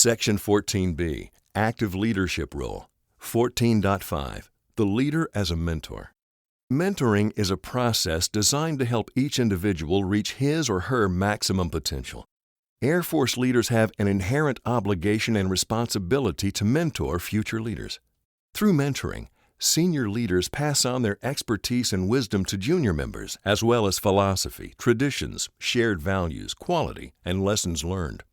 Section 14B, Active Leadership Role. 14.5, The Leader as a Mentor. Mentoring is a process designed to help each individual reach his or her maximum potential. Air Force leaders have an inherent obligation and responsibility to mentor future leaders. Through mentoring, senior leaders pass on their expertise and wisdom to junior members, as well as philosophy, traditions, shared values, quality, and lessons learned.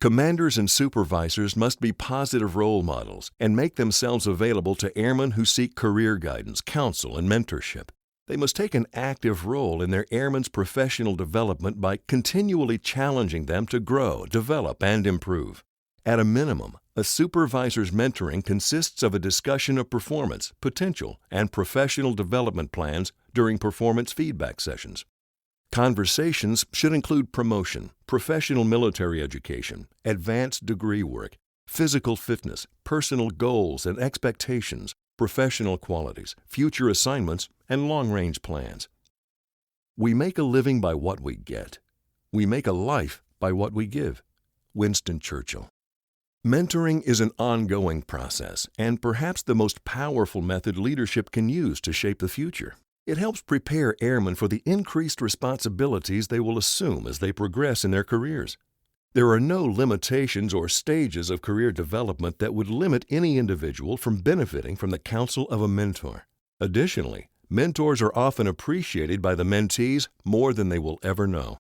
Commanders and supervisors must be positive role models and make themselves available to airmen who seek career guidance, counsel, and mentorship. They must take an active role in their airmen's professional development by continually challenging them to grow, develop, and improve. At a minimum, a supervisor's mentoring consists of a discussion of performance, potential, and professional development plans during performance feedback sessions. Conversations should include promotion, professional military education, advanced degree work, physical fitness, personal goals and expectations, professional qualities, future assignments, and long-range plans. We make a living by what we get. We make a life by what we give. Winston Churchill. Mentoring is an ongoing process and perhaps the most powerful method leadership can use to shape the future. It helps prepare airmen for the increased responsibilities they will assume as they progress in their careers. There are no limitations or stages of career development that would limit any individual from benefiting from the counsel of a mentor. Additionally, mentors are often appreciated by the mentees more than they will ever know.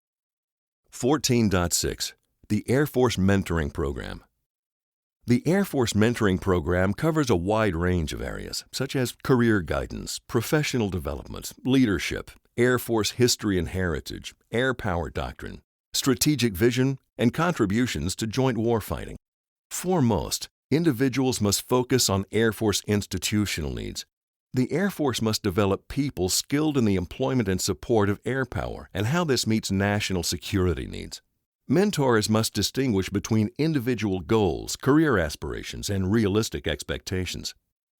14.6, The Air Force Mentoring Program. The Air Force Mentoring Program covers a wide range of areas, such as career guidance, professional development, leadership, Air Force history and heritage, air power doctrine, strategic vision, and contributions to joint warfighting. Foremost, individuals must focus on Air Force institutional needs. The Air Force must develop people skilled in the employment and support of air power and how this meets national security needs. Mentors must distinguish between individual goals, career aspirations, and realistic expectations.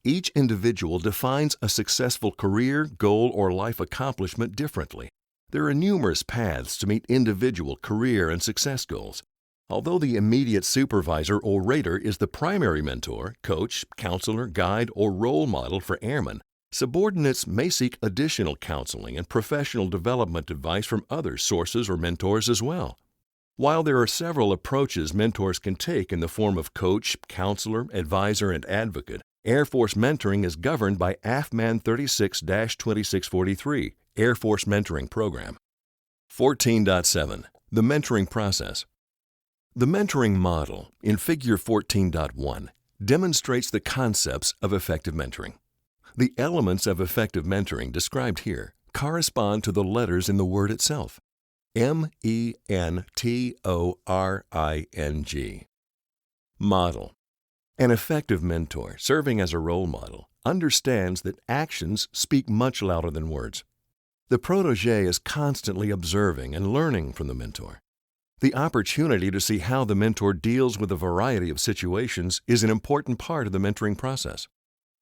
Each individual defines a successful career, goal, or life accomplishment differently. There are numerous paths to meet individual career and success goals. Although the immediate supervisor or rater is the primary mentor, coach, counselor, guide, or role model for airmen, subordinates may seek additional counseling and professional development advice from other sources or mentors as well. While there are several approaches mentors can take in the form of coach, counselor, advisor, and advocate, Air Force mentoring is governed by AFMAN 36-2643, Air Force Mentoring Program. 14.7, The Mentoring Process. The mentoring model in Figure 14.1 demonstrates the concepts of effective mentoring. The elements of effective mentoring described here correspond to the letters in the word itself. mentoring. Model. An effective mentor, serving as a role model, understands that actions speak much louder than words. The protégé is constantly observing and learning from the mentor. The opportunity to see how the mentor deals with a variety of situations is an important part of the mentoring process.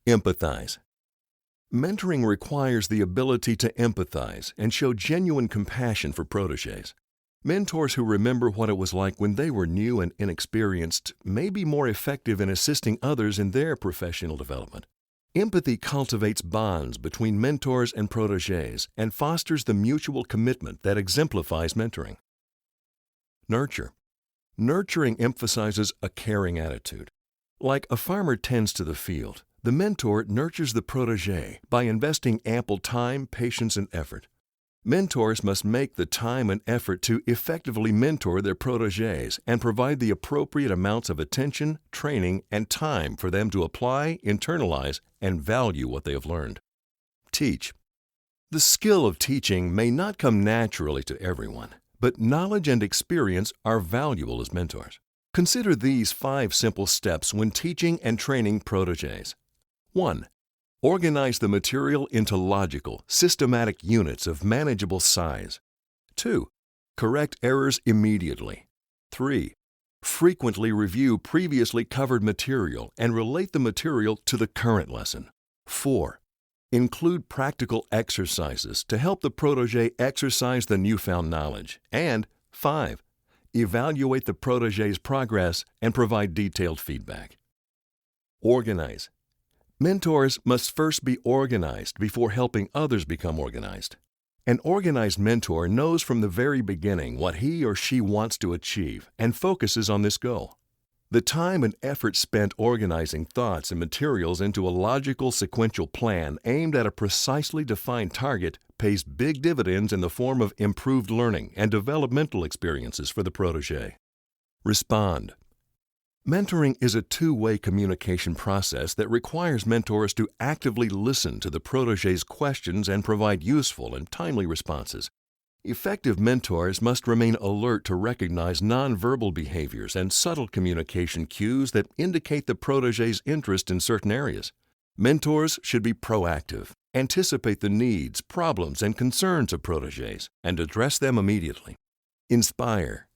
Empathize. Mentoring requires the ability to empathize and show genuine compassion for protégés. Mentors who remember what it was like when they were new and inexperienced may be more effective in assisting others in their professional development. Empathy cultivates bonds between mentors and protégés and fosters the mutual commitment that exemplifies mentoring. Nurture. Nurturing emphasizes a caring attitude. Like a farmer tends to the field, the mentor nurtures the protégé by investing ample time, patience, and effort. Mentors must make the time and effort to effectively mentor their protégés and provide the appropriate amounts of attention, training, and time for them to apply, internalize, and value what they have learned. Teach. The skill of teaching may not come naturally to everyone, but knowledge and experience are valuable as mentors. Consider these 5 simple steps when teaching and training protégés. 1. Organize the material into logical, systematic units of manageable size. 2. Correct errors immediately. 3. Frequently review previously covered material and relate the material to the current lesson. 4. Include practical exercises to help the protégé exercise the newfound knowledge. And 5. Evaluate the protégé's progress and provide detailed feedback. Organize. Mentors must first be organized before helping others become organized. An organized mentor knows from the very beginning what he or she wants to achieve and focuses on this goal. The time and effort spent organizing thoughts and materials into a logical sequential plan aimed at a precisely defined target pays big dividends in the form of improved learning and developmental experiences for the protégé. Respond. Mentoring is a two-way communication process that requires mentors to actively listen to the protégé's questions and provide useful and timely responses. Effective mentors must remain alert to recognize nonverbal behaviors and subtle communication cues that indicate the protégé's interest in certain areas. Mentors should be proactive, anticipate the needs, problems, and concerns of protégés, and address them immediately. Inspire.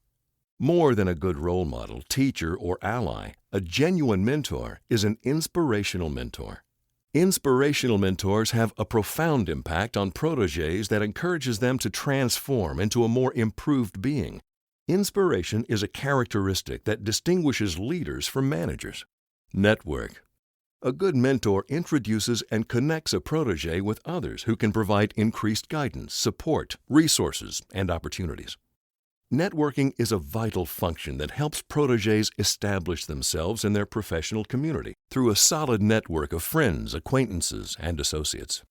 More than a good role model, teacher, or ally, a genuine mentor is an inspirational mentor. Inspirational mentors have a profound impact on protégés that encourages them to transform into a more improved being. Inspiration is a characteristic that distinguishes leaders from managers. Network. A good mentor introduces and connects a protégé with others who can provide increased guidance, support, resources, and opportunities. Networking is a vital function that helps protégés establish themselves in their professional community through a solid network of friends, acquaintances, and associates.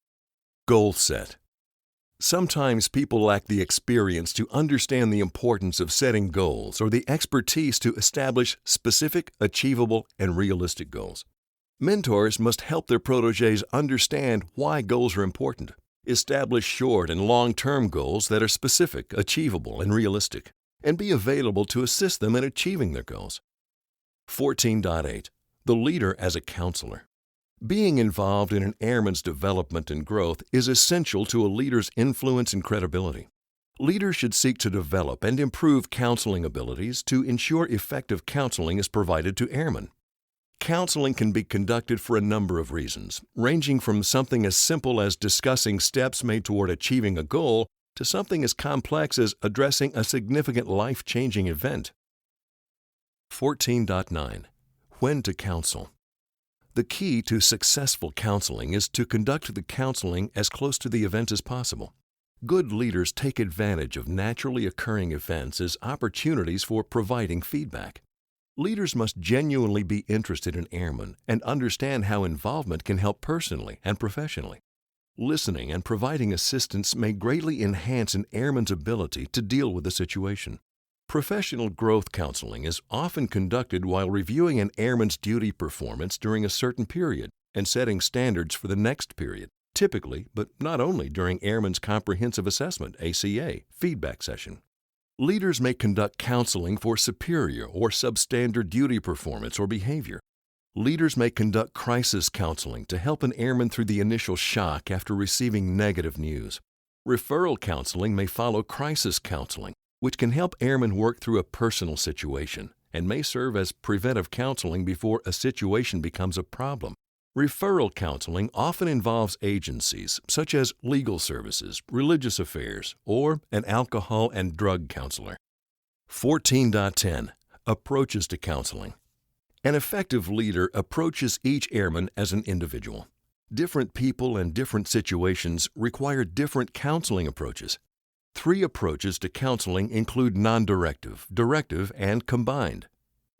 Goal set. Sometimes people lack the experience to understand the importance of setting goals or the expertise to establish specific, achievable, and realistic goals. Mentors must help their protégés understand why goals are important. Establish short and long-term goals that are specific, achievable, and realistic, and be available to assist them in achieving their goals. 14.8. The leader as a counselor. Being involved in an airman's development and growth is essential to a leader's influence and credibility. Leaders should seek to develop and improve counseling abilities to ensure effective counseling is provided to airmen. Counseling can be conducted for a number of reasons, ranging from something as simple as discussing steps made toward achieving a goal to something as complex as addressing a significant life-changing event. 14.9. When to counsel. The key to successful counseling is to conduct the counseling as close to the event as possible. Good leaders take advantage of naturally occurring events as opportunities for providing feedback. Leaders must genuinely be interested in airmen and understand how involvement can help personally and professionally. Listening and providing assistance may greatly enhance an airman's ability to deal with the situation. Professional growth counseling is often conducted while reviewing an airman's duty performance during a certain period and setting standards for the next period, typically, but not only, during Airman's Comprehensive Assessment (ACA) feedback session. Leaders may conduct counseling for superior or substandard duty performance or behavior. Leaders may conduct crisis counseling to help an airman through the initial shock after receiving negative news. Referral counseling may follow crisis counseling, which can help airmen work through a personal situation and may serve as preventive counseling before a situation becomes a problem. Referral counseling often involves agencies such as legal services, religious affairs, or an alcohol and drug counselor. 14.10. Approaches to counseling. An effective leader approaches each airman as an individual. Different people and different situations require different counseling approaches. 3 approaches to counseling include non-directive, directive, and combined.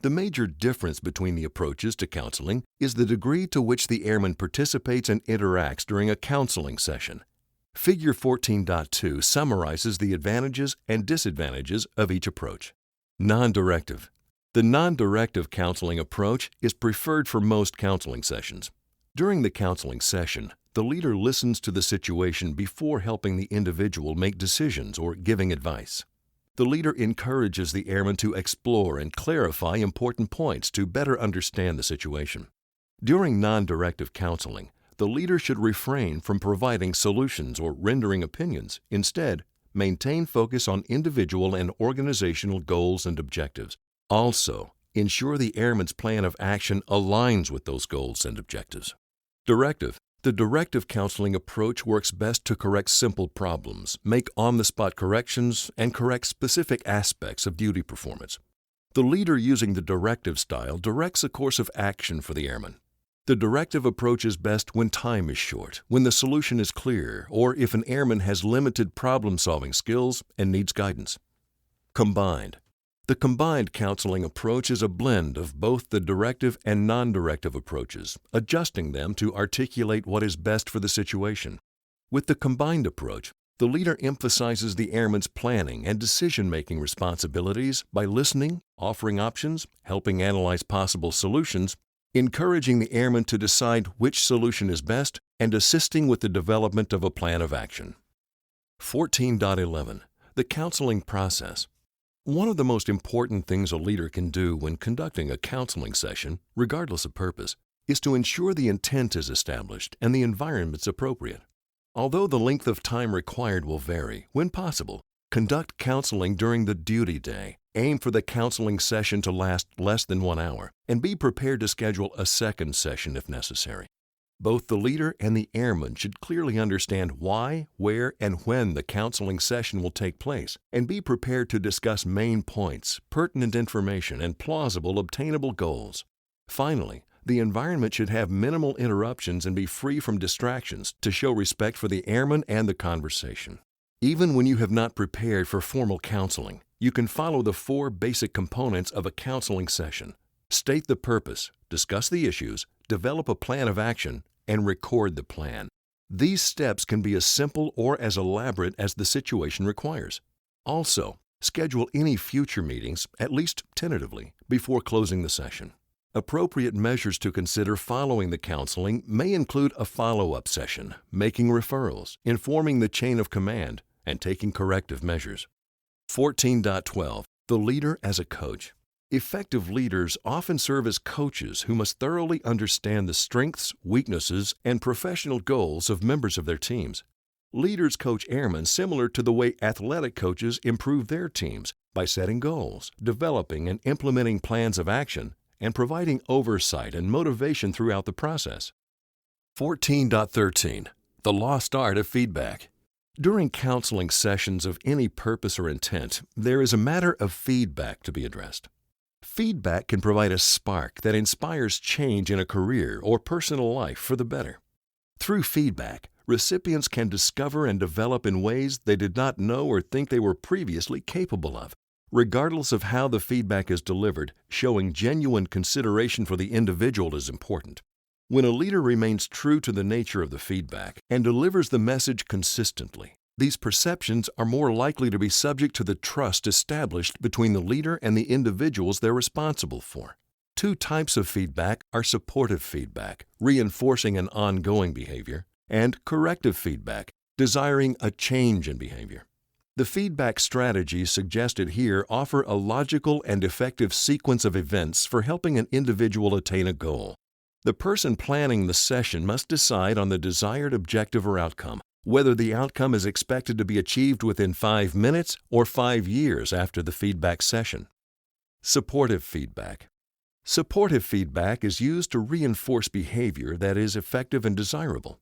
The major difference between the approaches to counseling is the degree to which the airman participates and interacts during a counseling session. Figure 14.2 summarizes the advantages and disadvantages of each approach. Non-directive. The non-directive counseling approach is preferred for most counseling sessions. During the counseling session, the leader listens to the situation before helping the individual make decisions or giving advice. The leader encourages the airman to explore and clarify important points to better understand the situation. During non-directive counseling, the leader should refrain from providing solutions or rendering opinions. Instead, maintain focus on individual and organizational goals and objectives. Also, ensure the airman's plan of action aligns with those goals and objectives. Directive. The directive counseling approach works best to correct simple problems, make on-the-spot corrections, and correct specific aspects of duty performance. The leader using the directive style directs a course of action for the airman. The directive approach is best when time is short, when the solution is clear, or if an airman has limited problem-solving skills and needs guidance. Combined. The combined counseling approach is a blend of both the directive and non-directive approaches, adjusting them to articulate what is best for the situation. With the combined approach, the leader emphasizes the airman's planning and decision-making responsibilities by listening, offering options, helping analyze possible solutions, encouraging the airman to decide which solution is best, and assisting with the development of a plan of action. 14.11. The counseling process. One of the most important things a leader can do when conducting a counseling session, regardless of purpose, is to ensure the intent is established and the environment's appropriate. Although the length of time required will vary, when possible, conduct counseling during the duty day. Aim for the counseling session to last less than 1 hour, and be prepared to schedule a second session if necessary. Both the leader and the airman should clearly understand why, where, and when the counseling session will take place, and be prepared to discuss main points, pertinent information, and plausible obtainable goals. Finally, the environment should have minimal interruptions and be free from distractions to show respect for the airman and the conversation. Even when you have not prepared for formal counseling, you can follow the 4 basic components of a counseling session. State the purpose, discuss the issues, develop a plan of action, and record the plan. These steps can be as simple or as elaborate as the situation requires. Also, schedule any future meetings, at least tentatively, before closing the session. Appropriate measures to consider following the counseling may include a follow-up session, making referrals, informing the chain of command, and taking corrective measures. 14.12. The leader as a coach. Effective leaders often serve as coaches who must thoroughly understand the strengths, weaknesses, and professional goals of members of their teams. Leaders coach airmen similar to the way athletic coaches improve their teams by setting goals, developing and implementing plans of action, and providing oversight and motivation throughout the process. 14.13. The lost art of feedback. During counseling sessions of any purpose or intent, there is a matter of feedback to be addressed. Feedback can provide a spark that inspires change in a career or personal life for the better. Through feedback, recipients can discover and develop in ways they did not know or think they were previously capable of. Regardless of how the feedback is delivered, showing genuine consideration for the individual is important. When a leader remains true to the nature of the feedback and delivers the message consistently, these perceptions are more likely to be subject to the trust established between the leader and the individuals they're responsible for. 2 types of feedback are supportive feedback, reinforcing an ongoing behavior, and corrective feedback, desiring a change in behavior. The feedback strategies suggested here offer a logical and effective sequence of events for helping an individual attain a goal. The person planning the session must decide on the desired objective or outcome, whether the outcome is expected to be achieved within 5 minutes or 5 years after the feedback session. Supportive feedback. Supportive feedback is used to reinforce behavior that is effective and desirable.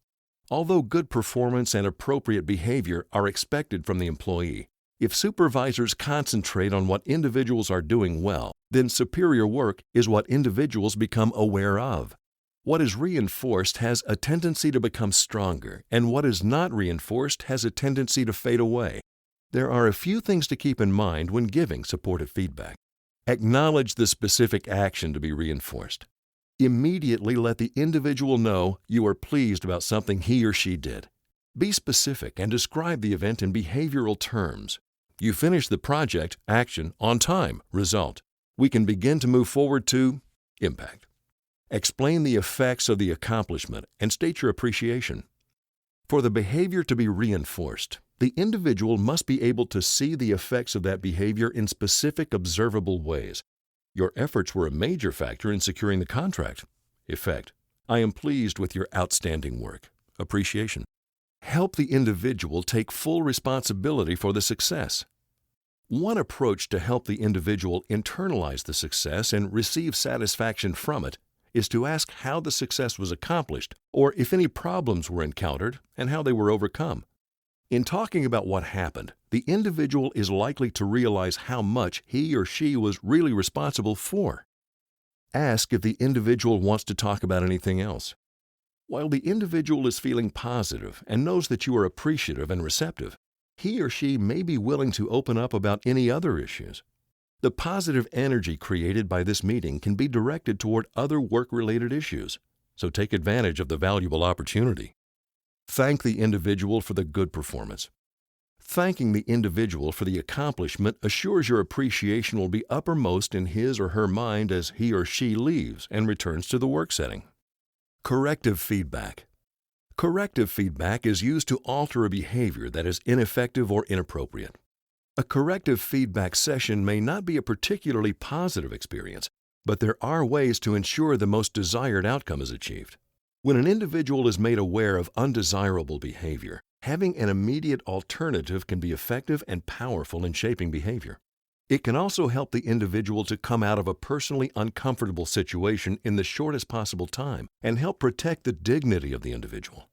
Although good performance and appropriate behavior are expected from the employee, if supervisors concentrate on what individuals are doing well, then superior work is what individuals become aware of. What is reinforced has a tendency to become stronger, and what is not reinforced has a tendency to fade away. There are a few things to keep in mind when giving supportive feedback. Acknowledge the specific action to be reinforced. Immediately let the individual know you are pleased about something he or she did. Be specific and describe the event in behavioral terms. You finished the project, action, on time, result. We can begin to move forward to impact. Explain the effects of the accomplishment and state your appreciation. For the behavior to be reinforced, the individual must be able to see the effects of that behavior in specific observable ways. Your efforts were a major factor in securing the contract. Effect. I am pleased with your outstanding work. Appreciation. Help the individual take full responsibility for the success. One approach to help the individual internalize the success and receive satisfaction from it is to ask how the success was accomplished or if any problems were encountered and how they were overcome. In talking about what happened, the individual is likely to realize how much he or she was really responsible for. Ask if the individual wants to talk about anything else. While the individual is feeling positive and knows that you are appreciative and receptive, he or she may be willing to open up about any other issues. The positive energy created by this meeting can be directed toward other work-related issues, so take advantage of the valuable opportunity. Thank the individual for the good performance. Thanking the individual for the accomplishment assures your appreciation will be uppermost in his or her mind as he or she leaves and returns to the work setting. Corrective feedback. Corrective feedback is used to alter a behavior that is ineffective or inappropriate. A corrective feedback session may not be a particularly positive experience, but there are ways to ensure the most desired outcome is achieved. When an individual is made aware of undesirable behavior, having an immediate alternative can be effective and powerful in shaping behavior. It can also help the individual to come out of a personally uncomfortable situation in the shortest possible time and help protect the dignity of the individual.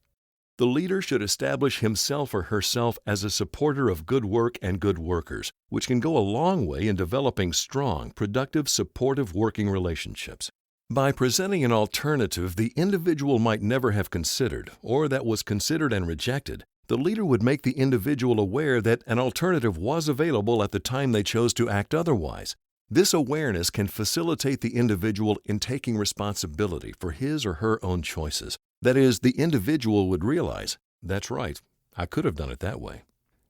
The leader should establish himself or herself as a supporter of good work and good workers, which can go a long way in developing strong, productive, supportive working relationships. By presenting an alternative the individual might never have considered, or that was considered and rejected, the leader would make the individual aware that an alternative was available at the time they chose to act otherwise. This awareness can facilitate the individual in taking responsibility for his or her own choices. That is, the individual would realize, that's right, I could have done it that way.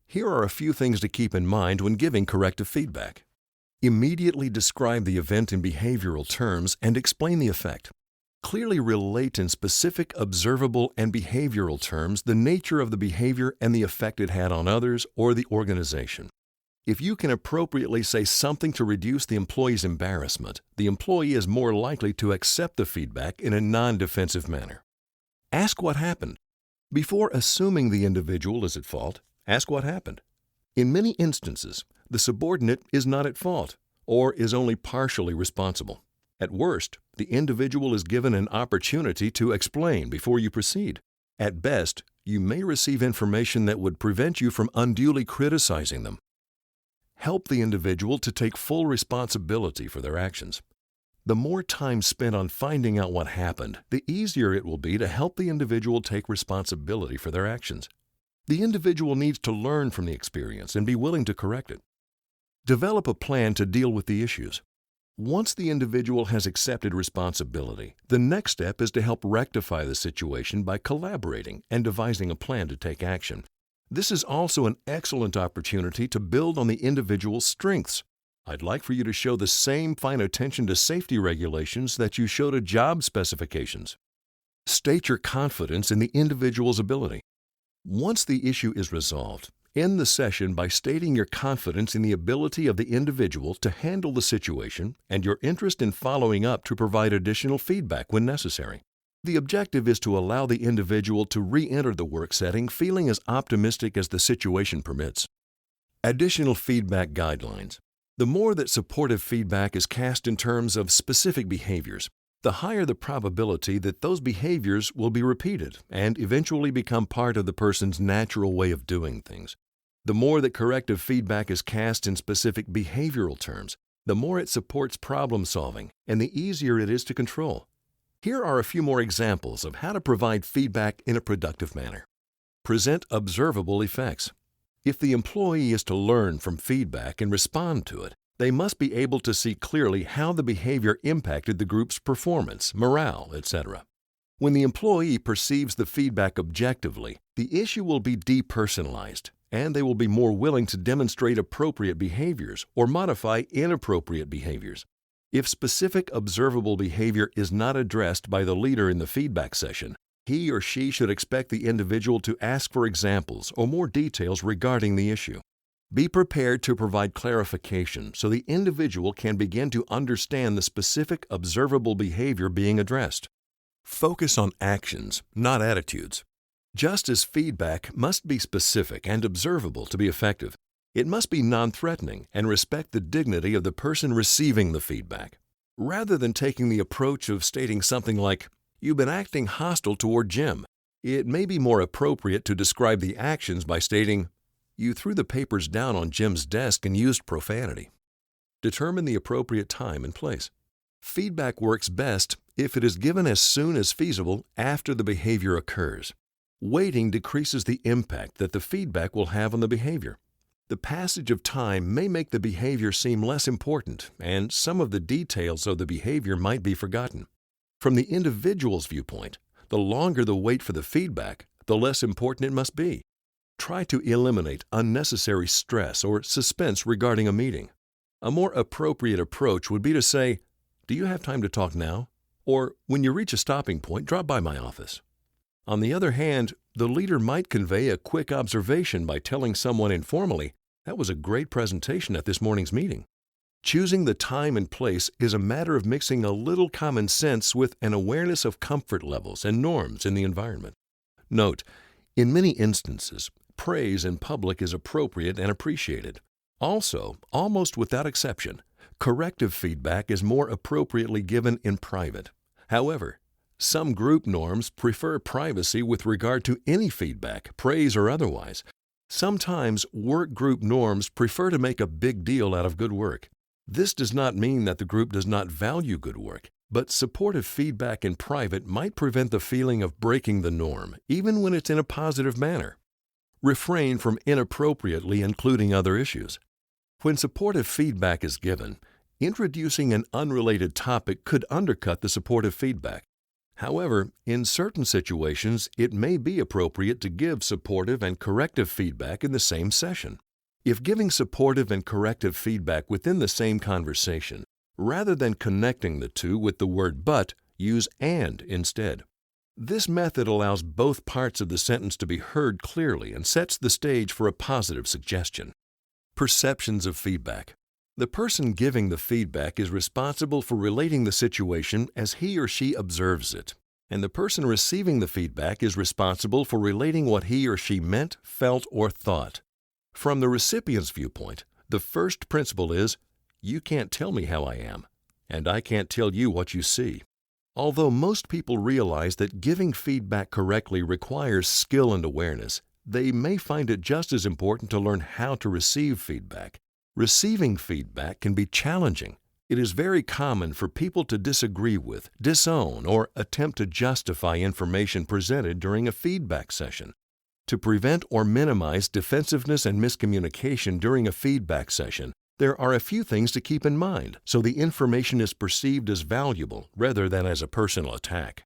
Here are a few things to keep in mind when giving corrective feedback. Immediately describe the event in behavioral terms and explain the effect. Clearly relate in specific, observable, and behavioral terms the nature of the behavior and the effect it had on others or the organization. If you can appropriately say something to reduce the employee's embarrassment, the employee is more likely to accept the feedback in a non-defensive manner. Ask what happened. Before assuming the individual is at fault, ask what happened. In many instances, the subordinate is not at fault or is only partially responsible. At worst, the individual is given an opportunity to explain before you proceed. At best, you may receive information that would prevent you from unduly criticizing them. Help the individual to take full responsibility for their actions. The more time spent on finding out what happened, the easier it will be to help the individual take responsibility for their actions. The individual needs to learn from the experience and be willing to correct it. Develop a plan to deal with the issues. Once the individual has accepted responsibility, the next step is to help rectify the situation by collaborating and devising a plan to take action. This is also an excellent opportunity to build on the individual's strengths. I'd like for you to show the same fine attention to safety regulations that you show to job specifications. State your confidence in the individual's ability. Once the issue is resolved, end the session by stating your confidence in the ability of the individual to handle the situation and your interest in following up to provide additional feedback when necessary. The objective is to allow the individual to re-enter the work setting feeling as optimistic as the situation permits. Additional feedback guidelines. The more that supportive feedback is cast in terms of specific behaviors, the higher the probability that those behaviors will be repeated and eventually become part of the person's natural way of doing things. The more that corrective feedback is cast in specific behavioral terms, the more it supports problem solving and the easier it is to control. Here are a few more examples of how to provide feedback in a productive manner. Present observable effects. If the employee is to learn from feedback and respond to it, they must be able to see clearly how the behavior impacted the group's performance, morale, etc. When the employee perceives the feedback objectively, the issue will be depersonalized, and they will be more willing to demonstrate appropriate behaviors or modify inappropriate behaviors. If specific observable behavior is not addressed by the leader in the feedback session, he or she should expect the individual to ask for examples or more details regarding the issue. Be prepared to provide clarification so the individual can begin to understand the specific observable behavior being addressed. Focus on actions, not attitudes. Just as feedback must be specific and observable to be effective, it must be non-threatening and respect the dignity of the person receiving the feedback. Rather than taking the approach of stating something like, "You've been acting hostile toward Jim," it may be more appropriate to describe the actions by stating, "You threw the papers down on Jim's desk and used profanity." Determine the appropriate time and place. Feedback works best if it is given as soon as feasible after the behavior occurs. Waiting decreases the impact that the feedback will have on the behavior. The passage of time may make the behavior seem less important, and some of the details of the behavior might be forgotten. From the individual's viewpoint, the longer the wait for the feedback, the less important it must be. Try to eliminate unnecessary stress or suspense regarding a meeting. A more appropriate approach would be to say, "Do you have time to talk now?" Or, "When you reach a stopping point, drop by my office." On the other hand, the leader might convey a quick observation by telling someone informally, "That was a great presentation at this morning's meeting." Choosing the time and place is a matter of mixing a little common sense with an awareness of comfort levels and norms in the environment. Note, in many instances, praise in public is appropriate and appreciated. Also, almost without exception, corrective feedback is more appropriately given in private. However, some group norms prefer privacy with regard to any feedback, praise or otherwise. Sometimes work group norms prefer to make a big deal out of good work. This does not mean that the group does not value good work, but supportive feedback in private might prevent the feeling of breaking the norm, even when it's in a positive manner. Refrain from inappropriately including other issues. When supportive feedback is given, introducing an unrelated topic could undercut the supportive feedback. However, in certain situations, it may be appropriate to give supportive and corrective feedback in the same session. If giving supportive and corrective feedback within the same conversation, rather than connecting the two with the word "but," use "and" instead. This method allows both parts of the sentence to be heard clearly and sets the stage for a positive suggestion. Perceptions of feedback. The person giving the feedback is responsible for relating the situation as he or she observes it, and the person receiving the feedback is responsible for relating what he or she meant, felt, or thought. From the recipient's viewpoint, the first principle is, "You can't tell me how I am, and I can't tell you what you see." Although most people realize that giving feedback correctly requires skill and awareness, they may find it just as important to learn how to receive feedback. Receiving feedback can be challenging. It is very common for people to disagree with, disown, or attempt to justify information presented during a feedback session. To prevent or minimize defensiveness and miscommunication during a feedback session, there are a few things to keep in mind so the information is perceived as valuable rather than as a personal attack.